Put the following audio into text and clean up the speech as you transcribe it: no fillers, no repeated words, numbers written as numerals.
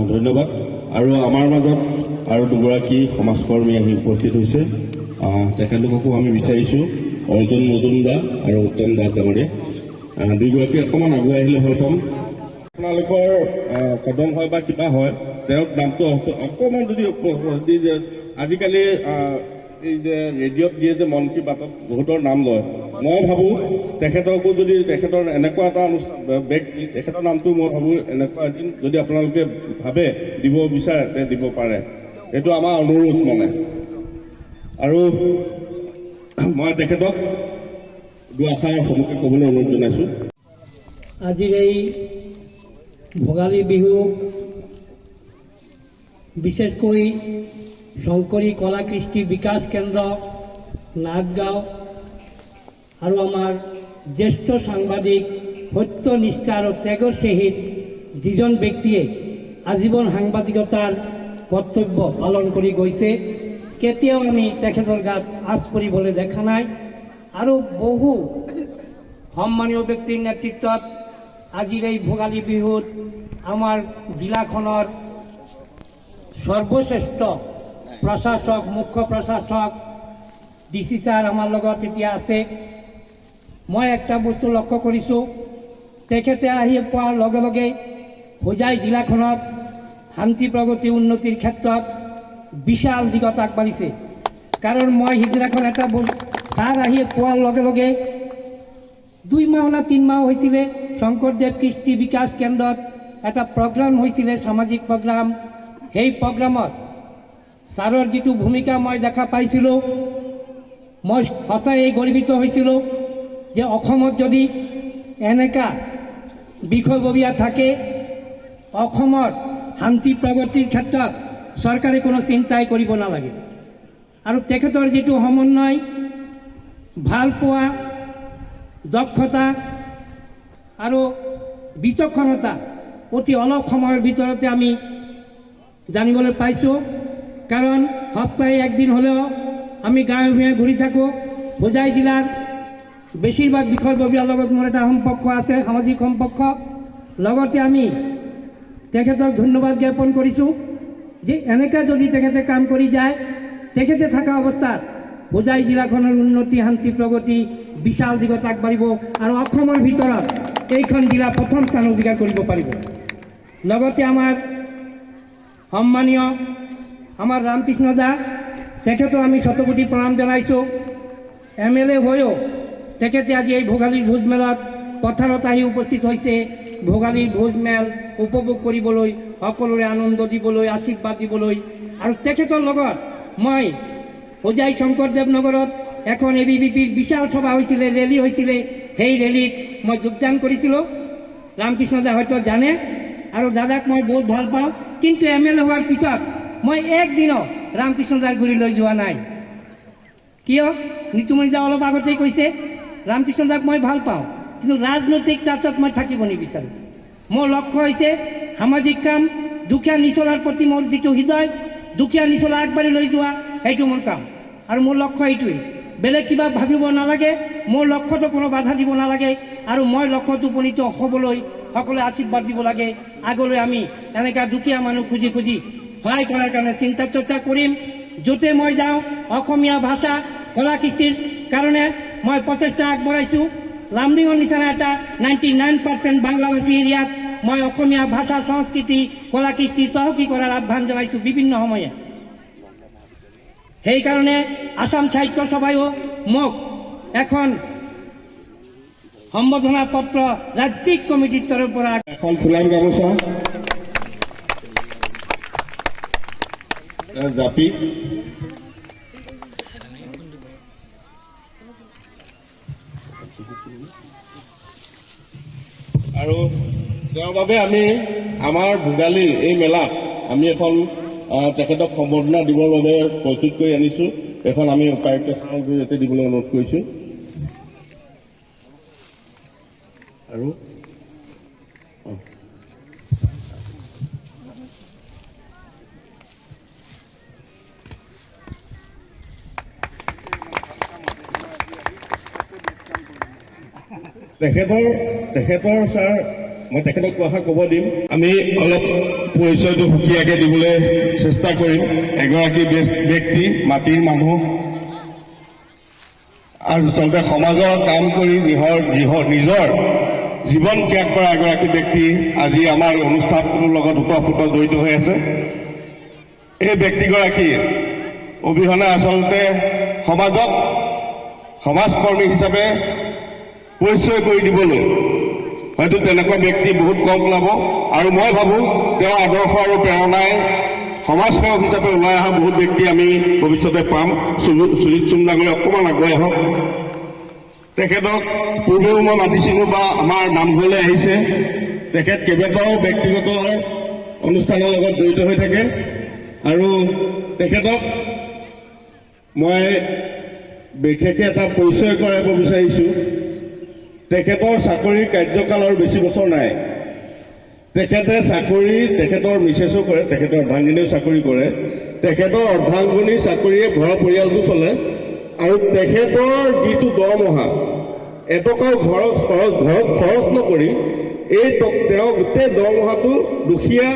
ধন্যবাদ। আৰু আমাৰ মাজত আৰু দুগৰাকী সমাজকৰ্মী আহি উপস্থিত হৈছে। তেখেতলোককো আমি বিচাৰিছোঁ, অৰ্জুন মজুমদাৰ আৰু উত্তম দাস ডাঙৰীয়া। দুয়োগৰাকী অকণমান আগুৱাই আহিলে ভাল পাম। আপোনালোকৰ কদম হয় বা কিবা হয়, তেওঁৰ নামটো অকণমান যদি আজিকালি এই যে ৰেডিঅ'ত দিয়ে যে মন কী বাতত বহুতৰ নাম লয়, মই ভাবোঁ তেখেতকো যদি তেখেতৰ এনেকুৱা এটা ব্যক্তি, তেখেতৰ নামটো মই ভাবোঁ এনেকুৱা এদিন যদি আপোনালোকে ভাবে দিব বিচাৰে তে দিব পাৰে। এইটো আমাৰ অনুৰোধ মানে। আৰু মই তেখেতক দুআষাৰ সন্মুখে ক'বলৈ অনুৰোধ জনাইছোঁ। আজিৰ এই ভোগালী বিহু বিশেষকৈ শংকৰী কলা কৃষ্টি বিকাশ কেন্দ্ৰ নাথগাঁও আৰু আমাৰ জ্যেষ্ঠ সাংবাদিক সত্যনিষ্ঠা আৰু ত্যাগৰ সহিত যিজন ব্যক্তিয়ে আজীৱন সাংবাদিকতাৰ কৰ্তব্য পালন কৰি গৈছে, কেতিয়াও আমি তেখেতৰ গাত আঁচ পৰিবলৈ দেখা নাই। আৰু বহু সন্মানীয় ব্যক্তিৰ নেতৃত্বত আজিৰ এই ভোগালী বিহুত আমাৰ জিলাখনৰ সৰ্বশ্ৰেষ্ঠ প্ৰশাসক, মুখ্য প্ৰশাসক DC ছাৰ আমাৰ লগত এতিয়া আছে। মই একটা বস্তু লক্ষ্য কৰিছোঁ, তেখেতে আহি পোৱাৰ লগে লগে হোজাই জিলাখনত শান্তি প্ৰগতি উন্নতিৰ ক্ষেত্ৰত বিশাল দিগত আগবাঢ়িছে। কাৰণ মই সিদিনাখন এটা ছাৰ আহি পোৱাৰ লগে লগে 2 মাহ না 3 মাহ হৈছিলে শংকৰদেৱ কৃষ্টি বিকাশ কেন্দ্ৰত এটা প্ৰগ্ৰাম হৈছিলে, সামাজিক প্ৰগ্ৰাম। সেই প্ৰগ্ৰামত ছাৰৰ যিটো ভূমিকা মই দেখা পাইছিলোঁ, মই সঁচাই গৰ্বিত হৈছিলোঁ যে অসমত যদি এনেকা বিষয়ববীয়া থাকে, অসমৰ শান্তি প্ৰগতিৰ ক্ষেত্ৰত চৰকাৰে কোনো চিন্তাই কৰিব নালাগে। আৰু তেখেতৰ যিটো সমন্বয়, ভাল পোৱা, দক্ষতা আৰু বিচক্ষণতা অতি অলপ সময়ৰ ভিতৰতে আমি জানিবলৈ পাইছোঁ। কাৰণ সপ্তাহে একদিন হ'লেও আমি গাঁৱে ভূঞে ঘূৰি থাকোঁ। হোজাই জিলাৰ বেছিভাগ বিষয়ববীয়াৰ লগত মোৰ এটা সম্পৰ্ক আছে, সামাজিক সম্পৰ্ক। লগতে আমি তেখেতক ধন্যবাদ জ্ঞাপন কৰিছোঁ যে এনেকৈ যদি তেখেতে কাম কৰি যায়, তেখেতে থকা অৱস্থাত হোজাই জিলাখনৰ উন্নতি, শান্তি প্ৰগতি বিশাল দিগত আগবাঢ়িব আৰু অসমৰ ভিতৰত এইখন জিলা প্ৰথম স্থান অধিকাৰ কৰিব পাৰিব। লগতে আমাৰ সন্মানীয় আমাৰ ৰামকৃষ্ণ দা, তেখেতক আমি শতকোটি প্ৰণাম জনাইছোঁ। MLA হৈও তেখেতে আজি এই ভোগালীৰ ভোজ মেলত পথাৰত আহি উপস্থিত হৈছে, ভোগালীৰ ভোজ মেল উপভোগ কৰিবলৈ, সকলোৰে আনন্দ দিবলৈ, আশীৰ্বাদ দিবলৈ। আৰু তেখেতৰ লগত মই হোজাই শংকৰদেৱ নগৰত এখন ABVPৰ বিশাল সভা হৈছিলে, ৰেলী হৈছিলে, সেই ৰেলীত মই যোগদান কৰিছিলোঁ। ৰামকৃষ্ণ দা হয়তো জানে, আৰু দাদাক মই বহুত ভাল পাওঁ। কিন্তু MLA হোৱাৰ পিছত মই একদিনো ৰামকৃষ্ণ দাৰ গুৰিলৈ যোৱা নাই। কিয়? নিতুমণি দা অলপ আগতেই কৈছে, ৰামকৃষ্ণ দাক মই ভাল পাওঁ, কিন্তু ৰাজনৈতিক টাচত মই থাকিব নিবিচাৰোঁ। মোৰ লক্ষ্য হৈছে সামাজিক কাম, দুখীয়া নিচলাৰ প্ৰতি মোৰ যিটো হৃদয়, দুখীয়া নিচলা আগবাঢ়ি লৈ যোৱা, সেইটো মোৰ কাম। আৰু মোৰ লক্ষ্য এইটোৱেই, বেলেগ কিবা ভাবিব নালাগে, মোৰ লক্ষ্যটো কোনো বাধা দিব নালাগে। আৰু মই লক্ষ্যত উপনীত হ'বলৈ সকলোৱে আশীৰ্বাদ দিব লাগে। আগলৈ আমি এনেকুৱা দুখীয়া মানুহ খুজি খুজি সহায় কৰাৰ কাৰণে চিন্তা চৰ্চা কৰিম। য'তে মই যাওঁ অসমীয়া ভাষা কলা কৃষ্টিৰ কাৰণে মই প্ৰচেষ্টা আগবঢ়াইছোঁ। লামডিঙৰ নিচিনা এটা 99% বাংলাভাষী এৰিয়াত মই অসমীয়া ভাষা, সংস্কৃতি, কলা কৃষ্টি চহকী কৰাৰ আহ্বান জনাইছোঁ বিভিন্ন সময়ে। সেইকাৰণে আসাম সাহিত্য সভায়ো মোক এখন সম্বোধনা পত্ৰ ৰাজ্যিক কমিটিৰ তৰফৰ পৰা এখন ফুলাম গামোচা জাপি আৰু তেওঁৰ বাবে আমি আমাৰ ভোগালীৰ এই মেলাত আমি এখন তেখেতক সম্বৰ্ধনা দিবৰ বাবে প্ৰস্তুত কৰি আনিছোঁ। এখন আমি উপায়ুক্ত ছাৰৰ জৰিয়তে দিবলৈ অনুৰোধ কৰিছোঁ। আৰু তেখেতৰ ছাৰ মই তেখেতক কথা ক'ব দিম। আমি অলপ পৰিচয়টো সুকীয়াকৈ দিবলৈ চেষ্টা কৰিম। এগৰাকী ব্যক্তি, মাটিৰ মানুহ, আৰু আচলতে সমাজৰ কাম কৰি নিজৰ জীৱন ত্যাগ কৰা এগৰাকী ব্যক্তি আজি আমাৰ অনুষ্ঠানটোৰ লগত ওতঃপ্ৰোত জড়িত হৈ আছে। এই ব্যক্তিগৰাকী অবিহনে আচলতে সমাজক সমাজকৰ্মী হিচাপে পৰিচয় কৰি দিবলৈ হয়তো তেনেকুৱা ব্যক্তি বহুত কম ওলাব, আৰু মই ভাবোঁ তেওঁৰ আদৰ্শ আৰু প্ৰেৰণাই সমাজসেৱক হিচাপে ওলাই অহা বহুত ব্যক্তি আমি ভৱিষ্যতে পাম। সুজিত চুম ডাঙৰীয়া অকণমান আগুৱাই আহক। তেখেতক পূৰ্বেও মই মাতিছিলোঁ বা আমাৰ নামঘৰলৈ আহিছে। তেখেত কেইবাটাও ব্যক্তিগত অনুষ্ঠানৰ লগত জড়িত হৈ থাকে, আৰু তেখেতক মই বিশেষকৈ এটা পৰিচয় কৰাব বিচাৰিছোঁ। তেখেতৰ চাকৰিৰ কাৰ্যকাল আৰু বেছি বছৰ নাই। তেখেতৰ মিছেছো কৰে, তেখেতৰ অৰ্ধাংগিনীও চাকৰি কৰে। তেখেতৰ অৰ্ধাংগিনী চাকৰিয়ে ঘৰৰ পৰিয়ালটো চলে, আৰু তেখেতৰ যিটো দৰমহা এটকাও ঘৰত খৰচ নকৰি তেওঁ গোটেই দৰমহাটো দুখীয়া